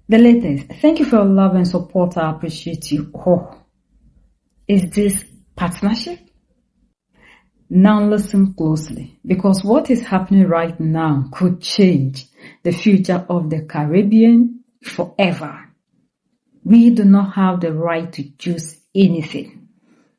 The latest. Thank you for your love and support. I appreciate you. Oh, is this partnership? Now listen closely because what is happening right now could change the future of the Caribbean forever. We do not have the right to choose anything.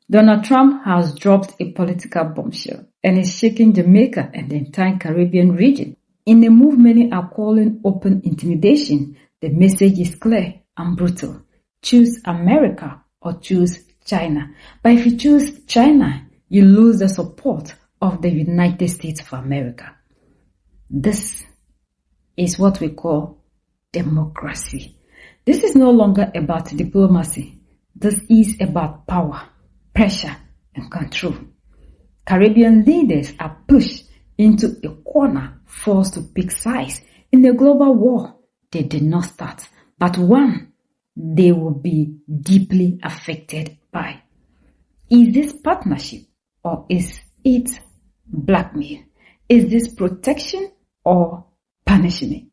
Donald Trump has dropped a political bombshell and is shaking Jamaica and the entire Caribbean region. In a move many are calling open intimidation, the message is clear and brutal. Choose America or choose China. But if you choose China, you lose the support of the United States of America. This is what we call democracy. This is no longer about diplomacy. This is about power, pressure, and control. Caribbean leaders are pushed into a corner, forced to pick sides in a global war they did not start, but one they will be deeply affected by. Is this partnership or is it blackmail? Is this protection or punishment?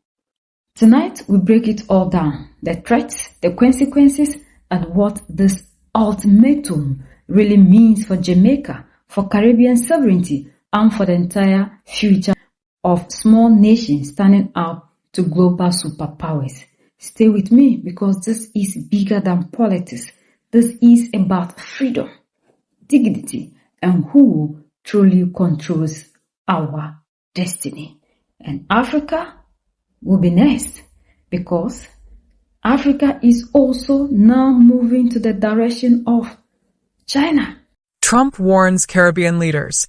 Tonight we break it all down, the threats, the consequences, and what this ultimatum really means for Jamaica, for Caribbean sovereignty, and for the entire future of small nations standing up to global superpowers. Stay with me because this is bigger than politics. This is about freedom, dignity, and who truly controls our destiny. And Africa will be next because Africa is also now moving to the direction of China. Trump warns Caribbean leaders,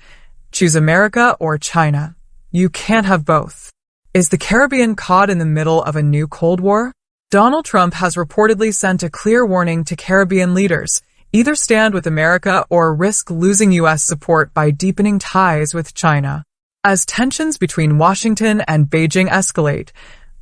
choose America or China. You can't have both. Is the Caribbean caught in the middle of a new Cold War? Donald Trump has reportedly sent a clear warning to Caribbean leaders. Either stand with America or risk losing U.S. support by deepening ties with China. As tensions between Washington and Beijing escalate,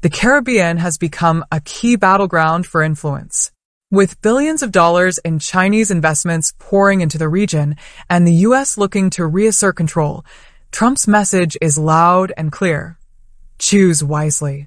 the Caribbean has become a key battleground for influence. With billions of dollars in Chinese investments pouring into the region and the U.S. looking to reassert control, Trump's message is loud and clear. Choose wisely.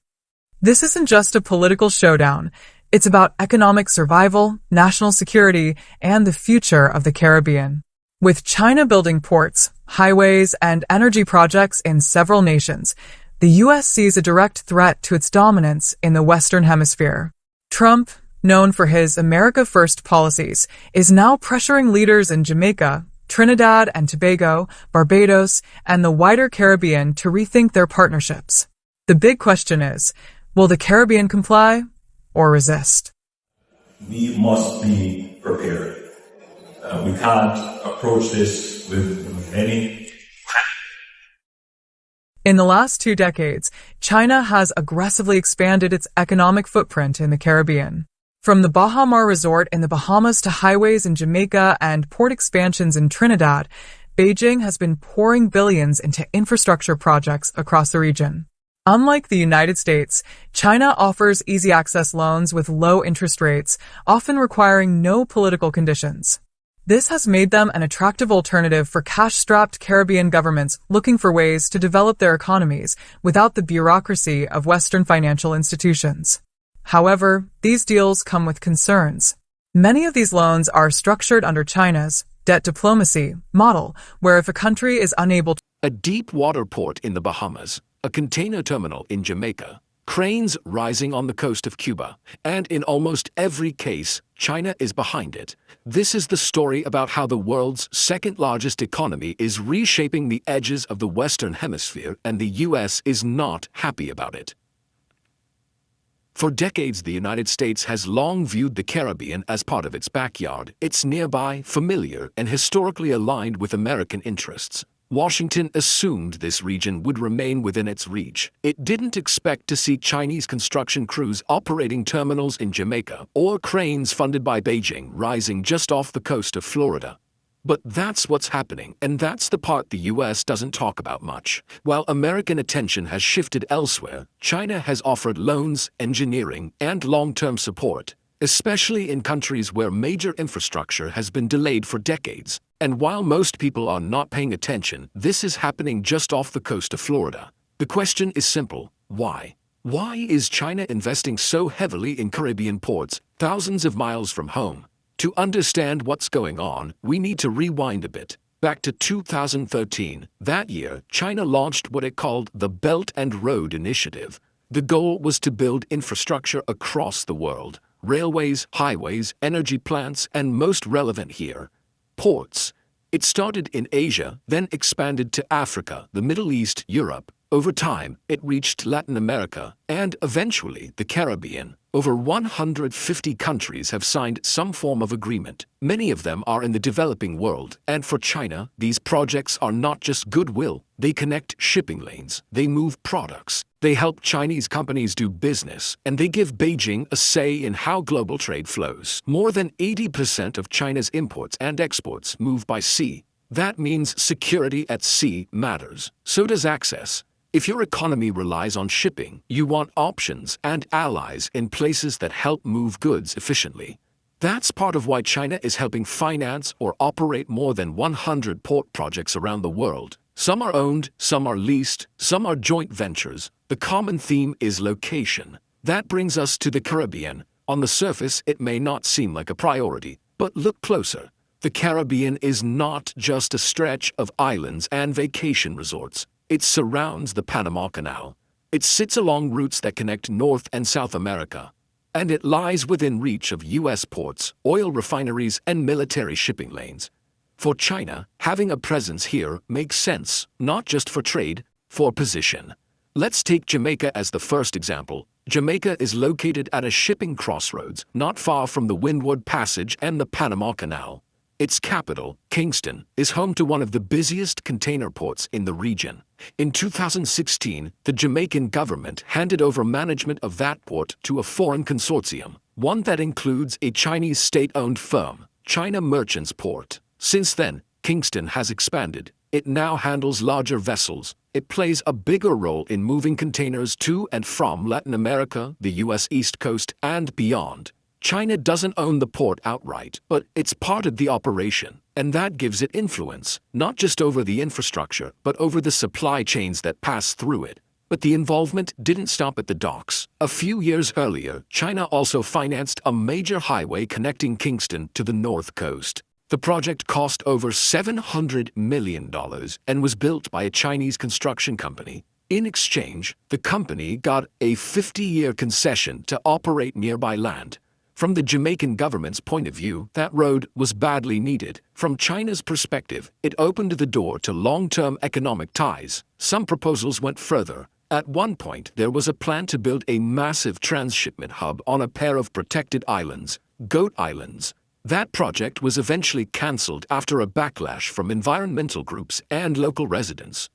This isn't just a political showdown. It's about economic survival, national security, and the future of the Caribbean. With China building ports, highways, and energy projects in several nations, the U.S. sees a direct threat to its dominance in the Western Hemisphere. Trump, known for his America First policies, is now pressuring leaders in Jamaica, Trinidad and Tobago, Barbados, and the wider Caribbean to rethink their partnerships. The big question is, will the Caribbean comply or resist? We must be prepared. We can't approach this with any. In the last 2 decades, China has aggressively expanded its economic footprint in the Caribbean. From the Baha Mar Resort in the Bahamas to highways in Jamaica and port expansions in Trinidad, Beijing has been pouring billions into infrastructure projects across the region. Unlike the United States, China offers easy access loans with low interest rates, often requiring no political conditions. This has made them an attractive alternative for cash-strapped Caribbean governments looking for ways to develop their economies without the bureaucracy of Western financial institutions. However, these deals come with concerns. Many of these loans are structured under China's debt diplomacy model, where if a country is unable to a deep water port in the Bahamas, a container terminal in Jamaica, cranes rising on the coast of Cuba, and in almost every case, China is behind it. This is the story about how the world's second-largest economy is reshaping the edges of the Western Hemisphere, and the U.S. is not happy about it. For decades, the United States has long viewed the Caribbean as part of its backyard. It's nearby, familiar, and historically aligned with American interests. Washington assumed this region would remain within its reach. It didn't expect to see Chinese construction crews operating terminals in Jamaica or cranes funded by Beijing rising just off the coast of Florida. But that's what's happening, and that's the part the U.S. doesn't talk about much. While American attention has shifted elsewhere, China has offered loans, engineering, and long-term support, especially in countries where major infrastructure has been delayed for decades. And while most people are not paying attention, this is happening just off the coast of Florida. The question is simple: why? Why is China investing so heavily in Caribbean ports, thousands of miles from home? To understand what's going on, we need to rewind a bit. Back to 2013, that year, China launched what it called the Belt and Road Initiative. The goal was to build infrastructure across the world: railways, highways, energy plants, and most relevant here, ports. It started in Asia, then expanded to Africa, the Middle East, Europe. Over time, it reached Latin America and eventually the Caribbean. Over 150 countries have signed some form of agreement. Many of them are in the developing world, and for China, these projects are not just goodwill. They connect shipping lanes, they move products, they help Chinese companies do business, and they give Beijing a say in how global trade flows. More than 80% of China's imports and exports move by sea. That means security at sea matters. So does access. If your economy relies on shipping, you want options and allies in places that help move goods efficiently. That's part of why China is helping finance or operate more than 100 port projects around the world. Some are owned, some are leased, some are joint ventures. The common theme is location. That brings us to the Caribbean. On the surface, it may not seem like a priority, but look closer. The Caribbean is not just a stretch of islands and vacation resorts. It surrounds the Panama Canal. It sits along routes that connect North and South America. And it lies within reach of U.S. ports, oil refineries, and military shipping lanes. For China, having a presence here makes sense, not just for trade, for position. Let's take Jamaica as the first example. Jamaica is located at a shipping crossroads, not far from the Windward Passage and the Panama Canal. Its capital, Kingston, is home to one of the busiest container ports in the region. In 2016, the Jamaican government handed over management of that port to a foreign consortium, one that includes a Chinese state-owned firm, China Merchants Port. Since then, Kingston has expanded. It now handles larger vessels. It plays a bigger role in moving containers to and from Latin America, the U.S. East Coast, and beyond. China doesn't own the port outright, but it's part of the operation, and that gives it influence, not just over the infrastructure, but over the supply chains that pass through it. But the involvement didn't stop at the docks. A few years earlier, China also financed a major highway connecting Kingston to the north coast. The project cost over $700 million and was built by a Chinese construction company. In exchange, the company got a 50-year concession to operate nearby land. From the Jamaican government's point of view, that road was badly needed. From China's perspective, it opened the door to long-term economic ties. Some proposals went further. At one point, there was a plan to build a massive transshipment hub on a pair of protected islands, Goat Islands. That project was eventually cancelled after a backlash from environmental groups and local residents.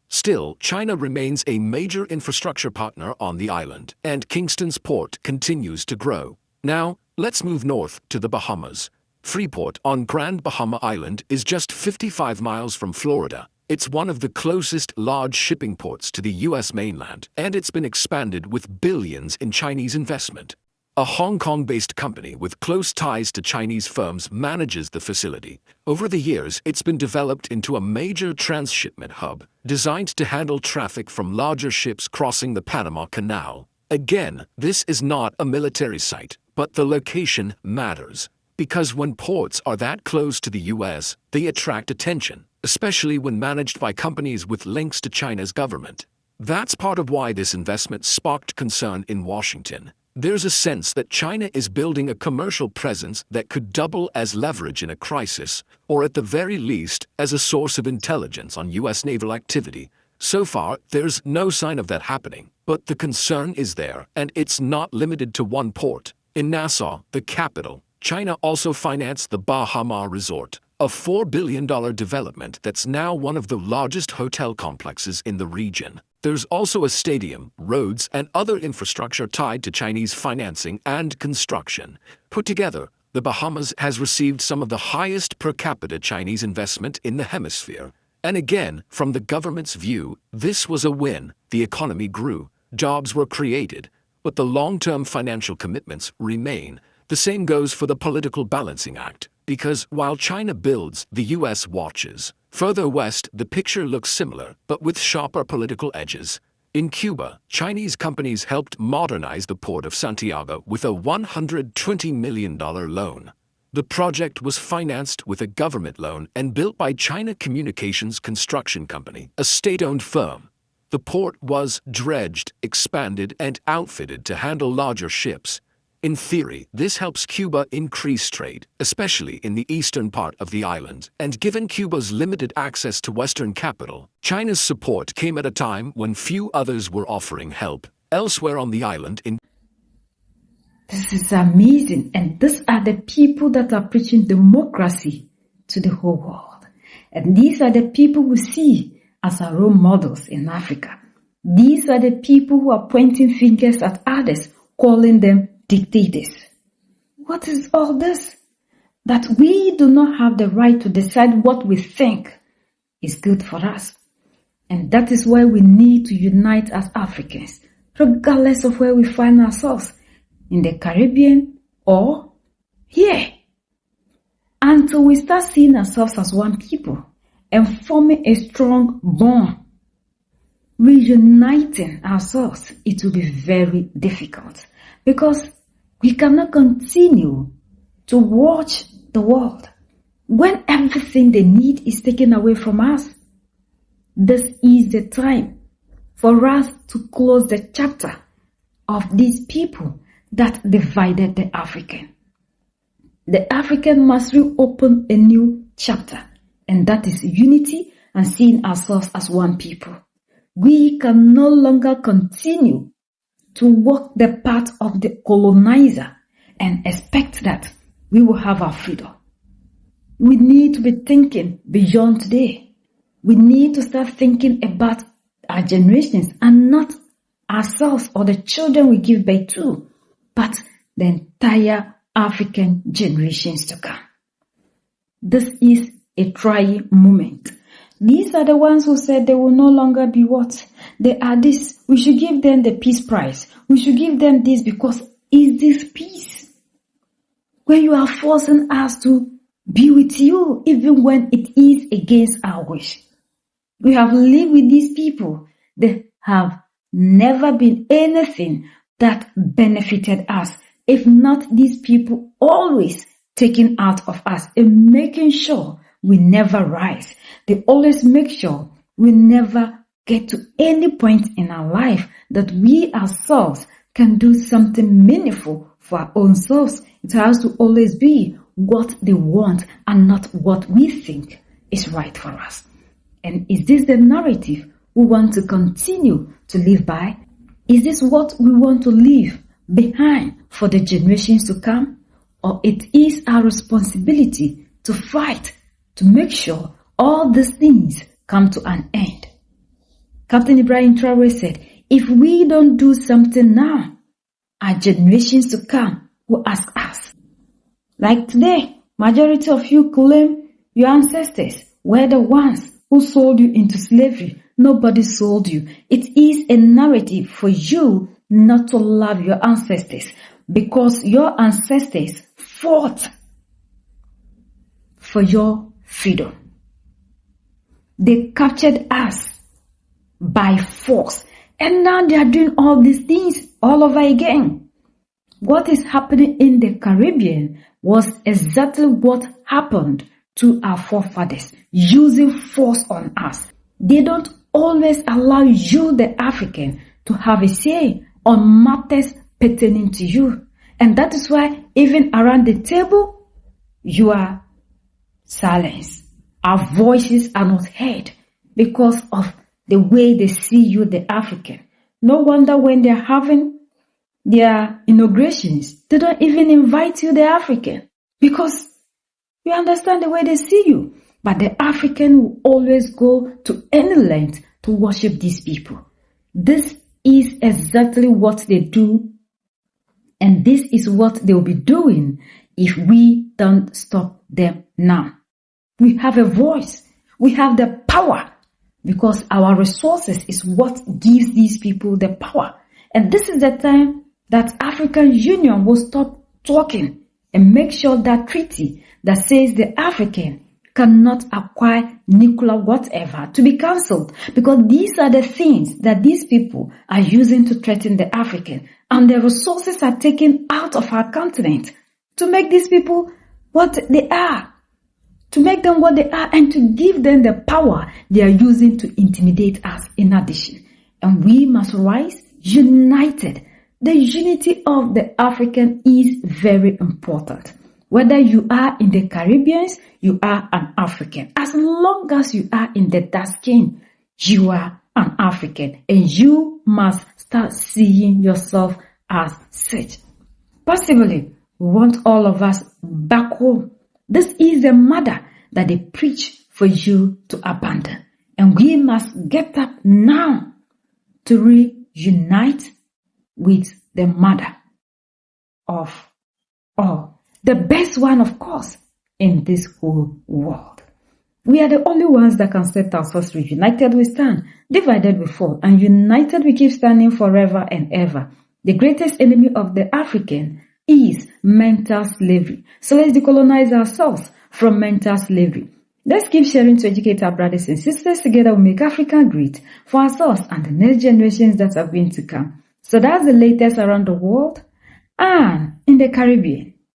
Still, China remains a major infrastructure partner on the island, and Kingston's port continues to grow. Now, let's move north to the Bahamas. Freeport on Grand Bahama Island is just 55 miles from Florida. It's one of the closest large shipping ports to the U.S. mainland, and it's been expanded with billions in Chinese investment. A Hong Kong-based company with close ties to Chinese firms manages the facility. Over the years, it's been developed into a major transshipment hub, designed to handle traffic from larger ships crossing the Panama Canal. Again, this is not a military site, but the location matters. Because when ports are that close to the U.S., they attract attention, especially when managed by companies with links to China's government. That's part of why this investment sparked concern in Washington. There's a sense that China is building a commercial presence that could double as leverage in a crisis, or at the very least, as a source of intelligence on U.S. naval activity. So far, there's no sign of that happening, but the concern is there, and it's not limited to one port. In Nassau, the capital, China also financed the Bahama Resort, a $4 billion development that's now one of the largest hotel complexes in the region. There's also a stadium, roads, and other infrastructure tied to Chinese financing and construction. Put together, the Bahamas has received some of the highest per capita Chinese investment in the hemisphere. And again, from the government's view, this was a win. The economy grew, jobs were created, but the long-term financial commitments remain. The same goes for the Political Balancing Act, because while China builds, the U.S. watches. Further west, the picture looks similar, but with sharper political edges. In Cuba, Chinese companies helped modernize the port of Santiago with a $120 million loan. The project was financed with a government loan and built by China Communications Construction Company, a state-owned firm. The port was dredged, expanded, and outfitted to handle larger ships. In theory, this helps Cuba increase trade, especially in the eastern part of the island, and given Cuba's limited access to Western capital, China's support came at a time when few others were offering help elsewhere on the island. This is amazing, and these are the people that are preaching democracy to the whole world. And these are the people we see as our role models in Africa. These are the people who are pointing fingers at others, calling them dictators. What is all this? That we do not have the right to decide what we think is good for us. And that is why we need to unite as Africans, regardless of where we find ourselves, in the Caribbean or here, until we start seeing ourselves as one people and forming a strong bond. Reuniting ourselves, it will be very difficult because we cannot continue to watch the world when everything they need is taken away from us. This is the time for us to close the chapter of these people that divided the African. The African must reopen a new chapter, and that is unity and seeing ourselves as one people. We can no longer continue to walk the path of the colonizer and expect that we will have our freedom. We need to be thinking beyond today. We need to start thinking about our generations and not ourselves or the children we give birth to, but the entire African generations to come. This is a trying moment. These are the ones who said they will no longer be what? They are this. We should give them the peace prize. We should give them this because is this peace? When you are forcing us to be with you even when it is against our wish. We have lived with these people. They have never been anything that benefited us. If not these people always taking out of us and making sure we never rise. They always make sure we never get to any point in our life that we ourselves can do something meaningful for our own selves. It has to always be what they want and not what we think is right for us. And is this the narrative we want to continue to live by? Is this what we want to leave behind for the generations to come? Or it is our responsibility to fight to make sure all these things come to an end. Captain Ibrahim Traore said, if we don't do something now, our generations to come will ask us. Like today, majority of you claim your ancestors were the ones who sold you into slavery. Nobody sold you. It is a narrative for you not to love your ancestors because your ancestors fought for your freedom. They captured us by force. And now they are doing all these things all over again. What is happening in the Caribbean was exactly what happened to our forefathers, using force on us. They don't always allow you, the African, to have a say on matters pertaining to you. And that is why even around the table, you are silenced. Our voices are not heard because of the way they see you, the African. No wonder when they're having their inaugurations, they don't even invite you, the African, because you understand the way they see you. But the African will always go to any length to worship these people. This is exactly what they do, and this is what they'll be doing if we don't stop them now. We have a voice. We have the power because our resources is what gives these people the power. And this is the time that African Union will stop talking and make sure that treaty that says the African cannot acquire nuclear whatever to be cancelled, because these are the things that these people are using to threaten the African, and the resources are taken out of our continent to make these people what they are, to make them what they are, and to give them the power they are using to intimidate us in addition. And we must rise united. The unity of the African is very important. Whether you are in the Caribbean, you are an African. As long as you are in the dark skin, you are an African, and you must start seeing yourself as such. Possibly, we want all of us back home. This is the mother that they preach for you to abandon. And we must get up now to reunite with the mother of all. The best one, of course, in this whole world. We are the only ones that can set ourselves free. United we stand, divided we fall, and united we keep standing forever and ever. The greatest enemy of the African is mental slavery. So let's decolonize ourselves from mental slavery. Let's keep sharing to educate our brothers and sisters. Together we make Africa great for ourselves and the next generations that are going to come. So that's the latest around the world and in the Caribbean.